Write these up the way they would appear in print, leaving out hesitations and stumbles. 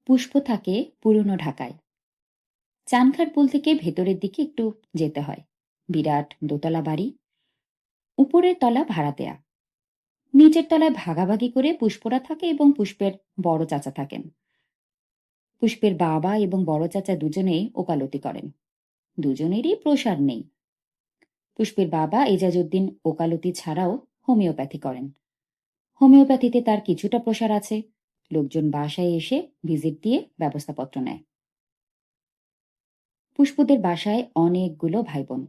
পুষ্প থাকে পুরনো ঢাকায়। চানখার পুল থেকে ভেতরের দিকে একটু যেতে হয়। বিরাট দোতলা বাড়ি, উপরের তলা ভাড়া দেয়া। নিচের তলায় ভাগাভাগি করে পুষ্পরা থাকে এবং পুষ্পের বড় চাচা থাকেন। পুষ্পের বাবা এবং বড় চাচা দুজনেই ওকালতি করেন। দুজনেরই প্রসার নেই। পুষ্পের বাবা এজাজউদ্দিন ওকালতি ছাড়াও হোমিওপ্যাথি করেন। হোমিওপ্যাথিতে তার কিছুটা প্রসার আছে। লোকজন বাসায় এসে ভিজিট দিয়ে ব্যবস্থাপত্র নেয়। পুষ্পদের বাসায় অনেকগুলো ভাই বোন।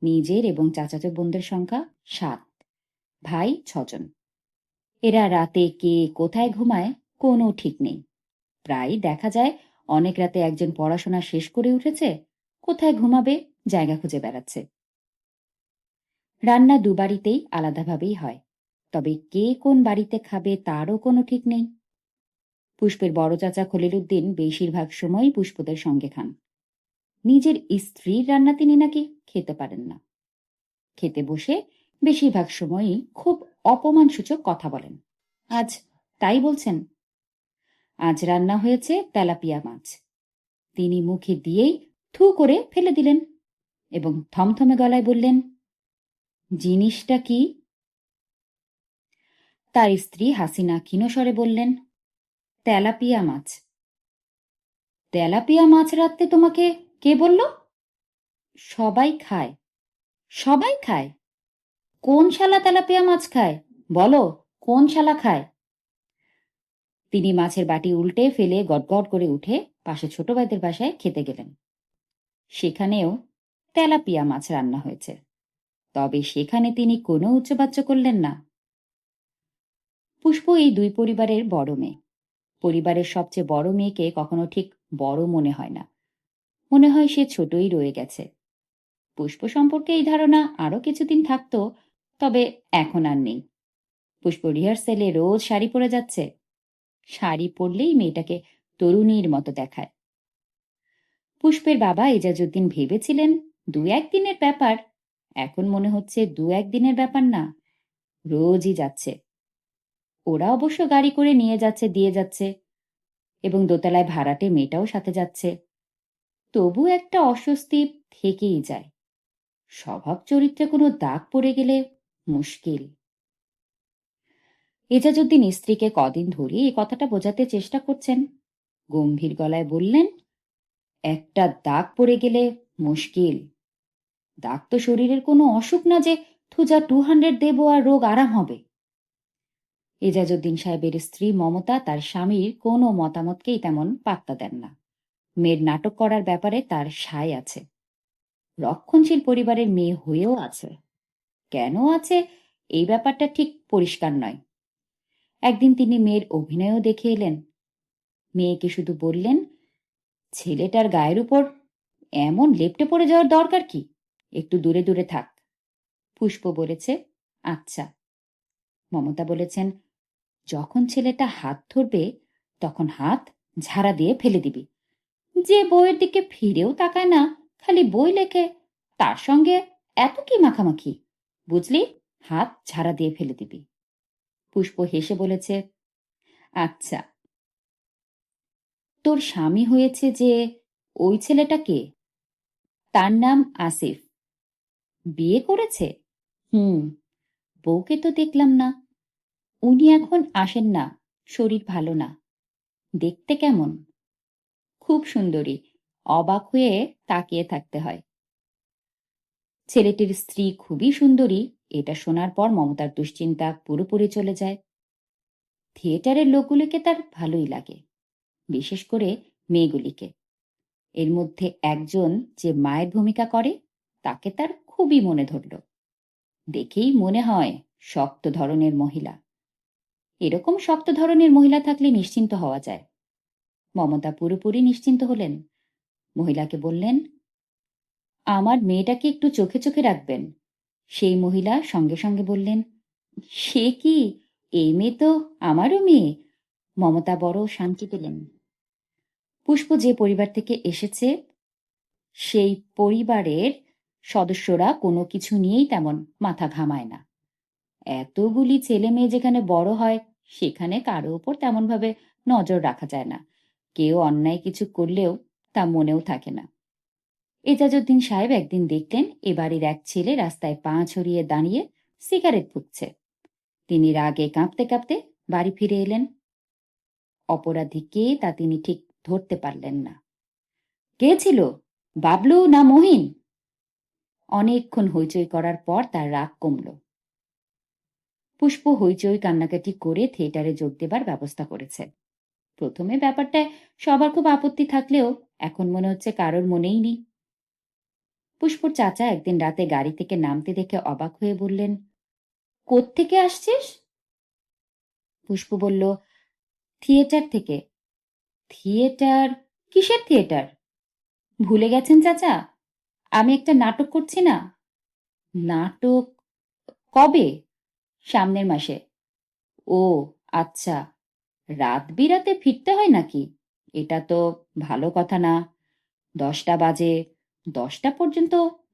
নিজের এবং চাচাতো বোনদের সংখ্যা 7, ভাই 6 জন। এরা রাতে কে কোথায় ঘুমায় কোনো ঠিক নেই। প্রায় দেখা যায় অনেক রাতে একজন পড়াশোনা শেষ করে উঠেছে, কোথায় ঘুমাবে জায়গা খুঁজে বেড়াচ্ছে। রান্না দুবাড়িতেই আলাদাভাবেই হয়, তবে কে কোন বাড়িতে খাবে তারও কোনো ঠিক নেই। পুষ্পের বড় চাচা খলিলুদ্দিন বেশিরভাগ সময়ই পুষ্পদের সঙ্গে খান। নিজের স্ত্রীর রান্না তিনি নাকি খেতে পারেন না। খেতে বসে বেশিরভাগ সময়ই খুব অপমানসূচক কথা বলেন। আজ তাই বলছেন। আজ রান্না হয়েছে তেলাপিয়া মাছ। তিনি মুখে দিয়েই থু করে ফেলে দিলেন এবং থমথমে গলায় বললেন, জিনিসটা কি? তার স্ত্রী হাসিনা ক্ষীণস্বরে বললেন, তেলাপিয়া মাছ। তেলাপিয়া মাছ রাখতে তোমাকে কে বলল? সবাই খায়। সবাই খায়? কোন শালা তেলাপিয়া মাছ খায়? বলো, কোন শালা খায়? তিনি মাছের বাটি উল্টে ফেলে গটগট করে উঠে পাশে ছোট ভাইদের বাসায় খেতে গেলেন। সেখানেও তেলাপিয়া মাছ রান্না হয়েছে, তবে সেখানে তিনি কোনো উচ্চবাচ্য করলেন না। পুষ্প এই দুই পরিবারের বড় মেয়ে। পরিবারের সবচেয়ে বড় মেয়েকে কখনো ঠিক বড় মনে হয় না, মনে হয় সে ছোটই রয়ে গেছে। পুষ্প সম্পর্কে এই ধারণা আরো কিছুদিন থাকতো, তবে এখন আর নেই। পুষ্প রিহার্সেলে রোজ শাড়ি পরে যাচ্ছে। শাড়ি পরলেই মেয়েটাকে তরুণীর মতো দেখায়। পুষ্পের বাবা এজাজউদ্দিন ভেবেছিলেন 2-1 দিনের ব্যাপার, এখন মনে হচ্ছে 2-1 দিনের ব্যাপার না, রোজই যাচ্ছে। ওরা অবশ্য গাড়ি করে নিয়ে যাচ্ছে, দিয়ে যাচ্ছে, এবং দোতলায় ভাড়াটে মেয়েটাও সাথে যাচ্ছে। তবু একটা অস্বস্তি থেকেই যায়। স্বভাব চরিত্রে কোনো দাগ পড়ে গেলে মুশকিল। এজাজউদ্দিন স্ত্রীকে কদিন ধরে এই কথাটা বোঝাতে চেষ্টা করছেন। গম্ভীর গলায় বললেন, একটা দাগ পড়ে গেলে মুশকিল। দাগ তো শরীরের কোনো অসুখ না যে থুজা 200 দেব আর রোগ আরাম হবে। এজাজউদ্দিন সাহেবের স্ত্রী মমতা তার স্বামীর কোনো মতামতকেই তেমন পাত্তা দেন না। মেয়ের নাটক করার ব্যাপারে তার সায় আছে। রক্ষণশীল পরিবারের মেয়ে হয়েও আছে। কেন আছে এই ব্যাপারটা ঠিক পরিষ্কার নয়। একদিন তিনি মেয়ের অভিনয়ও দেখে এলেন। মেয়েকে শুধু বললেন, ছেলেটার গায়ের উপর এমন লেপ্টে পড়ে যাওয়ার দরকার কি? একটু দূরে দূরে থাক। পুষ্প বলেছে, আচ্ছা। মমতা বলেছেন, যখন ছেলেটা হাত ধরবে তখন হাত ঝাড়া দিয়ে ফেলে দিবি। যে বইয়ের দিকে ফিরেও তাকায় না, খালি বই লেখে, তার সঙ্গে এত কি মাখামাখি? বুঝলি, হাত ঝাড়া দিয়ে ফেলে দিবি। পুষ্প হেসে বলেছে, আচ্ছা। তোর স্বামী হয়েছে যে, ওই ছেলেটা কে? তার নাম আসিফ। বিয়ে করেছে? বউকে তো দেখলাম না। উনি এখন আসেন না, শরীর ভালো না। দেখতে কেমন? খুব সুন্দরী। অবাক হয়ে তাকিয়ে থাকতে হয়। ছেলেটির স্ত্রী খুবই সুন্দরী, এটা শোনার পর মমতার দুশ্চিন্তা পুরোপুরি চলে যায়। থিয়েটারের লোকগুলিকে তার ভালোই লাগে, বিশেষ করে মেয়েগুলিকে। এর মধ্যে একজন যে মায়ের ভূমিকা করে, তাকে তার খুবই মনে ধরল। দেখেই মনে হয় শক্ত ধরনের মহিলা। এরকম শক্ত ধরনের মহিলা থাকলে নিশ্চিন্ত হওয়া যায়। মমতা পুরোপুরি নিশ্চিন্ত হলেন। মহিলাকে বললেন, আমার মেয়েটাকে একটু চোখে চোখে রাখবেন। সেই মহিলা সঙ্গে সঙ্গে বললেন, সে কি, এই মেয়ে তো আমারও মেয়ে। মমতা বড় শান্তি পেলেন। পুষ্প যে পরিবার থেকে এসেছে, সেই পরিবারের সদস্যরা কোনো কিছু নিয়েই তেমন মাথা ঘামায় না। এতগুলি ছেলে মেয়ে যেখানে বড় হয়, সেখানে কারো উপর তেমনভাবে নজর রাখা যায় না। কেউ অন্যায় কিছু করলেও তা মনেও থাকে না। এজাজউদ্দিন সাহেব একদিন দেখলেন এ বাড়ির এক ছেলে রাস্তায় পা ছড়িয়ে দাঁড়িয়ে সিগারেট ফুঁকছে। তিনি রাগে কাঁপতে কাঁপতে বাড়ি ফিরে এলেন। অপরাধী কে তা তিনি ঠিক ধরতে পারলেন না। কে ছিল, বাবলু না মহিন? অনেকক্ষণ হইচই করার পর তার রাগ কমল। পুষ্প হইচই কান্নাকাটি করে থিয়েটারে যোগ দেবার ব্যবস্থা করেছে। প্রথমে ব্যাপারটায় সবার খুব আপত্তি থাকলেও এখন মনে হচ্ছে কারোর মনেই নেই। পুষ্পর চাচা একদিন রাতে গাড়ি থেকে নামতে দেখে অবাক হয়ে বললেন, কোত্থেকে আসছিস? পুষ্প বলল, থিয়েটার থেকে। থিয়েটার? কিসের থিয়েটার? ভুলে গেছেন চাচা, আমি একটা নাটক করছি না। নাটক? কবে? সামনের মাসে। ও আচ্ছা, রাত বিরাতে ফিরতে হয় নাকি? এটা তো ভালো কথা না। 10টা বাজে, 10টা পর্যন্ত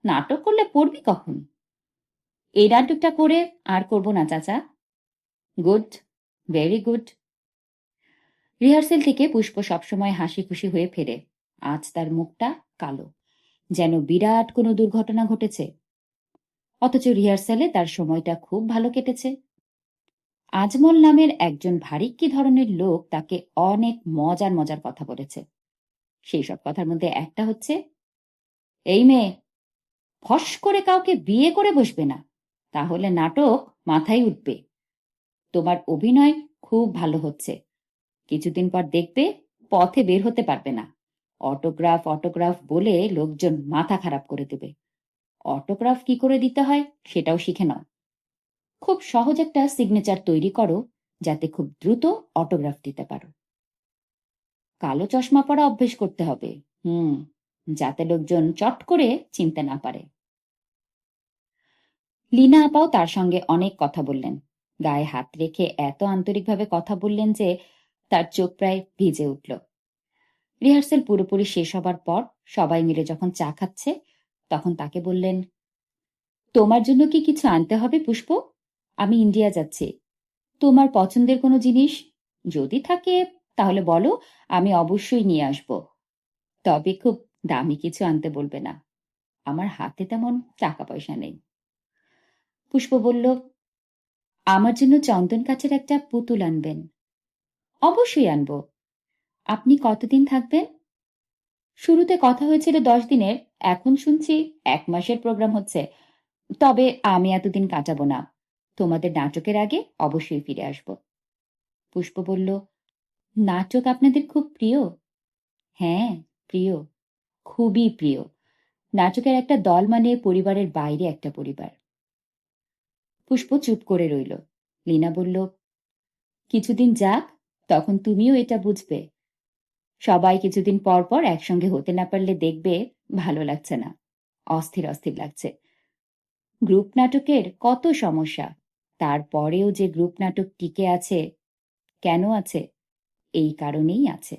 নাটক করলে পড়বি কখন? এই নাটকটা করে আর করব না চাচা। Good, very good. রিহার্সেল থেকে পুষ্প সবসময় হাসি খুশি হয়ে ফেরে। আজ তার মুখটা কালো, যেন বিরাট কোনো দুর্ঘটনা ঘটেছে। অথচ রিহার্সালে তার সময়টা খুব ভালো কেটেছে। আজমল নামের একজন ভারিক্কি ধরনের লোক তাকে অনেক মজার মজার কথা বলেছে। সেই সব কথার মধ্যে একটা হচ্ছে, এই মেয়ে ফস করে কাউকে বিয়ে করে বসবে না, তাহলে নাটক মাথায় উঠবে। তোমার অভিনয় খুব ভালো হচ্ছে, কিছুদিন পর দেখবে পথে বের হতে পারবে না। অটোগ্রাফ অটোগ্রাফ বলে লোকজন মাথা খারাপ করে দেবে। অটোগ্রাফ কি করে দিতে হয় সেটাও শিখে নাও। খুব সহজ একটা সিগনেচার তৈরি করো, যাতে খুব দ্রুত অটোগ্রাফ দিতে পারো। কালো চশমা পরা অভ্যেস করতে হবে, যাতে লোকজন চট করে চিনতে না পারে। লীনা আপাও তার সঙ্গে অনেক কথা বললেন। গায়ে হাত রেখে এত আন্তরিকভাবে কথা বললেন যে তার চোখ প্রায় ভিজে উঠল। রিহার্সেল পুরোপুরি শেষ হবার পর সবাই মিলে যখন চা খাচ্ছে, তখন তাকে বললেন, তোমার জন্য কি কিছু আনতে হবে পুষ্প? আমি ইন্ডিয়া যাচ্ছি। তোমার পছন্দের কোনো জিনিস যদি থাকে তাহলে বলো, আমি অবশ্যই নিয়ে আসব। তবে খুব দামি কিছু আনতে বলবে না, আমার হাতে তেমন টাকা পয়সা নেই। পুষ্প বলল, আমার জন্য চন্দন কাঠের একটা পুতুল আনবেন। অবশ্যই আনব। আপনি কতদিন থাকবেন? শুরুতে কথা হয়েছিল 10 দিনের, এখন শুনছি 1 মাসের প্রোগ্রাম হচ্ছে। তবে আমি এতদিন কাটাবো না, তোমাদের নাটকের আগে অবশ্যই ফিরে আসব। পুষ্প বলল, নাটক আপনাদের খুব প্রিয়? হ্যাঁ, প্রিয়, খুবই প্রিয়। নাটকের একটা দল মানে পরিবারের বাইরে একটা পরিবার। পুষ্প চুপ করে রইল। লীনা বলল, কিছুদিন যাক, তখন তুমিও এটা বুঝবে। সবাই কিছুদিন পর পর একসঙ্গে হতে না পারলে দেখবে ভালো লাগছে না, অস্থির অস্থির লাগছে। গ্রুপ নাটকের কত সমস্যা, তারপরেও যে গ্রুপ নাটক টিকে আছে, কেন আছে? এই কারণেই আছে।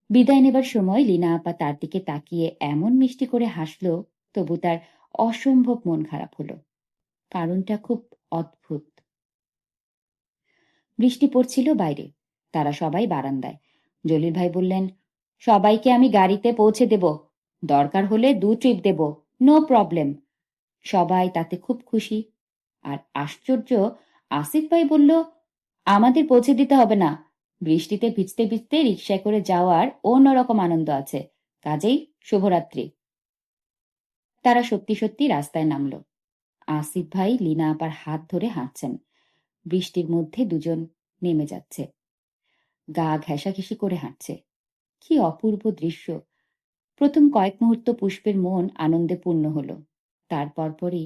বিদায় নেবার সময় লীনা আপা তার দিকে তাকিয়ে এমন মিষ্টি করে হাসল, তবু তার অসম্ভব মন খারাপ হলো। কারণটা খুব অদ্ভুত। বৃষ্টি পড়ছিল বাইরে, তারা সবাই বারান্দায়। জলিল ভাই বললেন, সবাইকে আমি গাড়িতে পৌঁছে দেব, দরকার হলে 2 ট্রিপ দেব, নো প্রবলেম। সবাই তাতে খুব খুশি। আর আশ্চর্য, আসিফ ভাই বলল, আমাদের পৌঁছে দিতে হবে না, বৃষ্টিতে ভিজতে ভিজতে রিকশায় করে যাওয়ার অন্যরকম আনন্দ আছে, কাজেই শুভরাত্রি। তারা সত্যি সত্যি রাস্তায় নামল। আসিফ ভাই লীনা আপার হাত ধরে হাঁটছেন। বৃষ্টির মধ্যে দুজন নেমে যাচ্ছে, গা ঘেঁষাঘেঁষি করে হাঁটছে। কি অপূর্ব দৃশ্য! প্রথম কয়েক মুহূর্ত পুষ্পের মন আনন্দে পূর্ণ হলো। তার পরপরই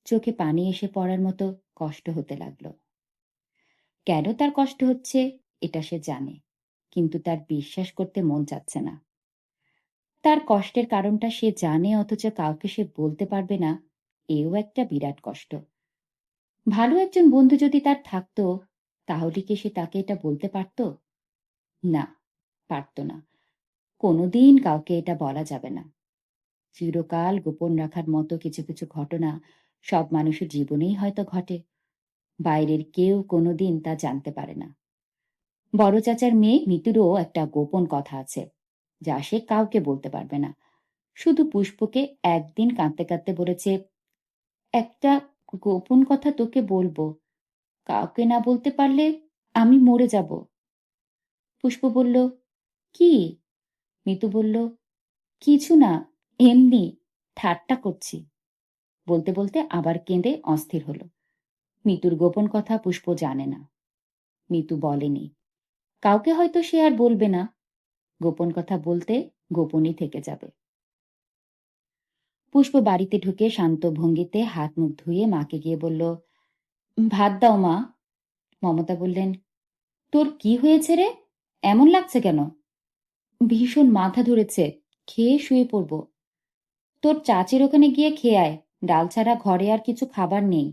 চোখে পানি এসে পড়ার মতো কষ্ট হতে লাগলো। কেন তার কষ্ট হচ্ছে এটা সে জানে, কিন্তু তার বিশ্বাস করতে মন চাচ্ছে না। তার কষ্টের কারণটা সে জানে, অথচ কাউকে সে বলতে পারবে না, এও একটা বিরাট কষ্ট। ভালো একজন বন্ধু যদি তার থাকতো, তাহলে কি সে তাকে এটা বলতে পারত? না, পারত না। কোনোদিন কাউকে এটা বলা যাবে না। চিরকাল গোপন রাখার মতো কিছু কিছু ঘটনা সব মানুষের জীবনেই হয়তো ঘটে, বাইরের কেউ কোনোদিন তা জানতে পারে না। বড় চাচার মেয়ে মিতুরও একটা গোপন কথা আছে, যা সে কাউকে বলতে পারবে না। শুধু পুষ্পকে একদিন কাঁদতে কাঁদতে বলেছে, একটা গোপন কথা তোকে বলবো, কাউকে না বলতে পারলে আমি মরে যাব। পুষ্প বলল, কি? মিতু বলল, কিছু না, এমনি ঠাট্টা করছি। বলতে বলতে আবার কেঁদে অস্থির হলো। মিতুর গোপন কথা পুষ্প জানে না, মিতু বলেনি। কাউকে হয়তো সে আর বলবে না। গোপন কথা বলতে গোপনই থেকে যাবে। পুষ্প বাড়িতে ঢুকে শান্ত ভঙ্গিতে হাত মুখ ধুয়ে মাকে গিয়ে বলল, ভাত দাও মা। মমতা বললেন, তোর কি হয়েছে রে, এমন লাগছে কেন? ভীষণ মাথা ধরেছে, খেয়ে শুয়ে পড়ব। তোর চাচির ওখানে গিয়ে খেয়ে আয়, ডাল ছাড়া ঘরে আর কিছু খাবার নেই।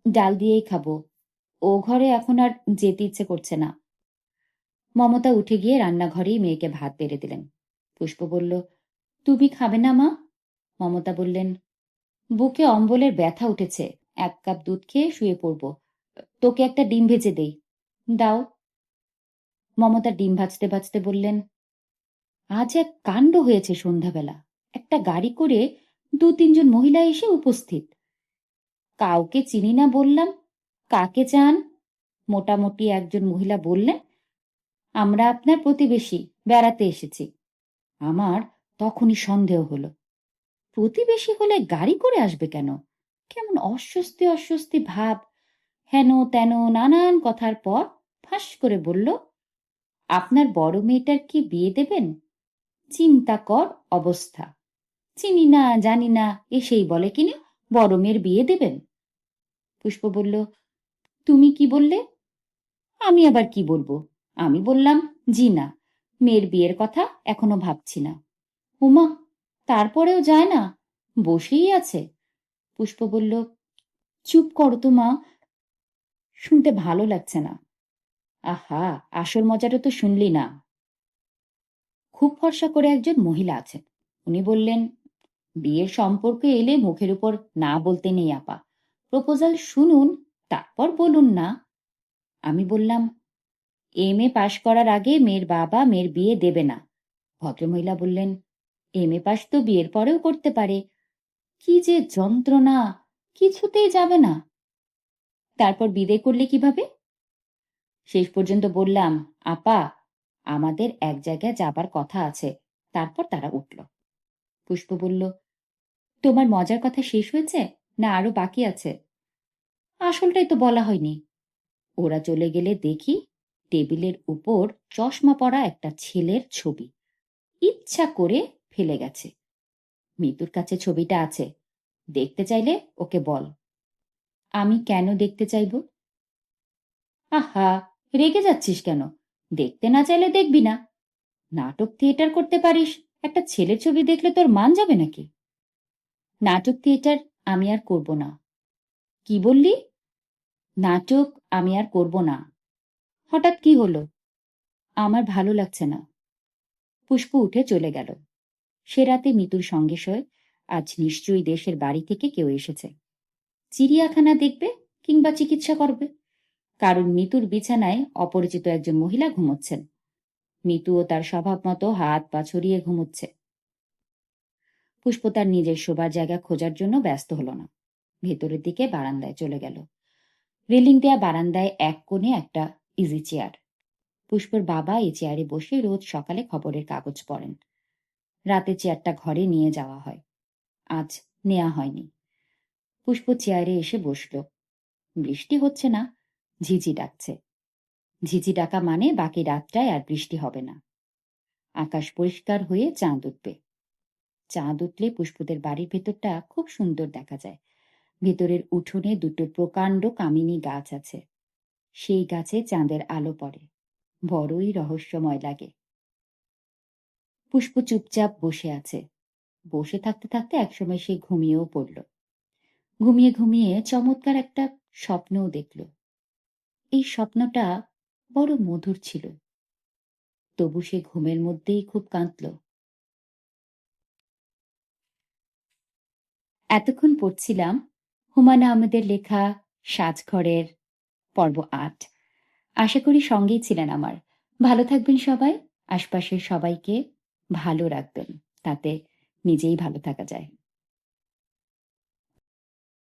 ডাল দিয়েই খাবো, ও ঘরে এখন আর যেতে ইচ্ছে করছে না। মমতা উঠে গিয়ে রান্নাঘরেই মেয়েকে ভাত বেড়ে দিলেন। পুষ্প বলল, তুমি খাবে না মা? মমতা বললেন, বুকে অম্বলের ব্যথা উঠেছে, 1 কাপ দুধ খেয়ে শুয়ে পড়ব। তোকে একটা ডিম ভেজে দেই, দাও। মমতা ডিম ভাজতে ভাজতে বললেন, আজ এক কাণ্ড হয়েছে সন্ধ্যাবেলা। একটা গাড়ি করে 2-3 জন মহিলা এসে উপস্থিত। কাউকে চিনি না বললাম, কাকে চান? মোটামুটি একজন মহিলা বললেন, আমরা আপনার প্রতিবেশী, বেড়াতে এসেছি। আমার তখনই সন্দেহ হলো, প্রতিবেশী হলে গাড়ি করে আসবে কেন? কেমন অস্বস্তি অস্বস্তি ভাব। হেন তেন নানান কথার পর ফাঁস করে বলল, আপনার বড় মেয়েটার কি বিয়ে দেবেন? চিন্তা কর অবস্থা। চিনি না জানি না এসেই বলে কিনা বড় মেয়ের বিয়ে দেবেন। পুষ্প বলল, তুমি কি বললে? আমি আবার কি বলবো? আমি বললাম, জি না, মেয়ের বিয়ের কথা এখনো ভাবছি না। উমা, তারপরেও যায় না, বসেই আছে। পুষ্প বলল, চুপ করো তো মা, শুনতে ভালো লাগছে না। আহা, আসল মজাটা তো শুনলি না। খুব ফর্সা করে একজন মহিলা আছেন, উনি বললেন, বিয়ের সম্পর্কে এলে মুখের উপর না বলতে নেই আপা, প্রপোজাল শুনুন, তারপর বলুন না। আমি বললাম, এমএ পাশ করার আগে মেয়ের বাবা মেয়ের বিয়ে দেবে না। ভদ্রমহিলা বললেন, এমএ পাশ তো বিয়ের পরেও করতে পারে। কি যে যন্ত্রণা, কিছুতেই যাবে না। তারপর বিদে করলে কিভাবে? শেষ পর্যন্ত বললাম, আপা, আমাদের এক জায়গায় যাবার কথা আছে। তারপর তারা উঠল। পুষ্প বলল, তোমার মজার কথা শেষ হয়েছে না আরো বাকি আছে? আসলটাই তো বলা হয়নি। ওরা চলে গেলে দেখি টেবিলের উপর চশমা পরা একটা ছেলের ছবি, ইচ্ছা করে ফেলে গেছে। মিতুর কাছে ছবিটা আছে, দেখতে চাইলে ওকে বল। আমি কেন দেখতে চাইব? আহা, রেগে যাচ্ছিস কেন? দেখতে না চাইলে দেখবি না। নাটক থিয়েটার করতে পারিস, একটা ছেলের ছবি দেখলে তোর মান যাবে নাকি? নাটক থিয়েটার আমি আর করব না। কি বললি? নাটক আমি আর করব না। হঠাৎ কি হলো? আমার ভালো লাগছে না। পুষ্প উঠে চলে গেল। সে রাতে মিতুর সঙ্গে শোয়। আজ নিশ্চয়ই দেশের বাড়ি থেকে কেউ এসেছে, চিড়িয়াখানা দেখবে কিংবা চিকিৎসা করবে। কারণ মিতুর বিছানায় অপরিচিত একজন মহিলা ঘুমোচ্ছেন। মিতুও তার স্বভাব মতো হাত পা ছড়িয়ে ঘুমোচ্ছে। পুষ্প তার নিজের শোবার জায়গা খোঁজার জন্য ব্যস্ত হলো না। ভেতরের দিকে বারান্দায় চলে গেল। রেলিং দেয়া বারান্দায় এক কোণে একটা ইজি চেয়ার। পুষ্পর বাবা এই চেয়ারে বসে রোজ সকালে খবরের কাগজ পড়েন। রাতে চেয়ারটা ঘরে নিয়ে যাওয়া হয়, আজ নেওয়া হয়নি। পুষ্প চেয়ারে এসে বসল। বৃষ্টি হচ্ছে না, ঝিঝি ডাকছে। ঝিঝি ডাকা মানে বাকি রাতটায় আর বৃষ্টি হবে না। আকাশ পরিষ্কার হয়ে চাঁদ উঠবে। চাঁদ উঠলে পুষ্পদের বাড়ির ভেতরটা খুব সুন্দর দেখা যায়। ভেতরের উঠোনে 2টো প্রকাণ্ড কামিনী গাছ আছে। সেই গাছে চাঁদের আলো পড়ে, বড়ই রহস্যময় লাগে। পুষ্প চুপচাপ বসে আছে। বসে থাকতে থাকতে একসময় সে ঘুমিয়েও পড়ল। ঘুমিয়ে ঘুমিয়ে চমৎকার একটা স্বপ্নও দেখল। এই স্বপ্নটা বড় মধুর ছিল। তবু সে ঘুমের মধ্যেই খুব কাঁদল। এতক্ষণ পড়ছিলাম হুমায়ুন আহমেদের লেখা সাজঘরের পর্ব 8। আশা করি সঙ্গেই ছিলেন আমার। ভালো থাকবেন সবাই। আশপাশের সবাইকে ভালো রাখবেন। তাতে নিজেই ভালো থাকা যায়।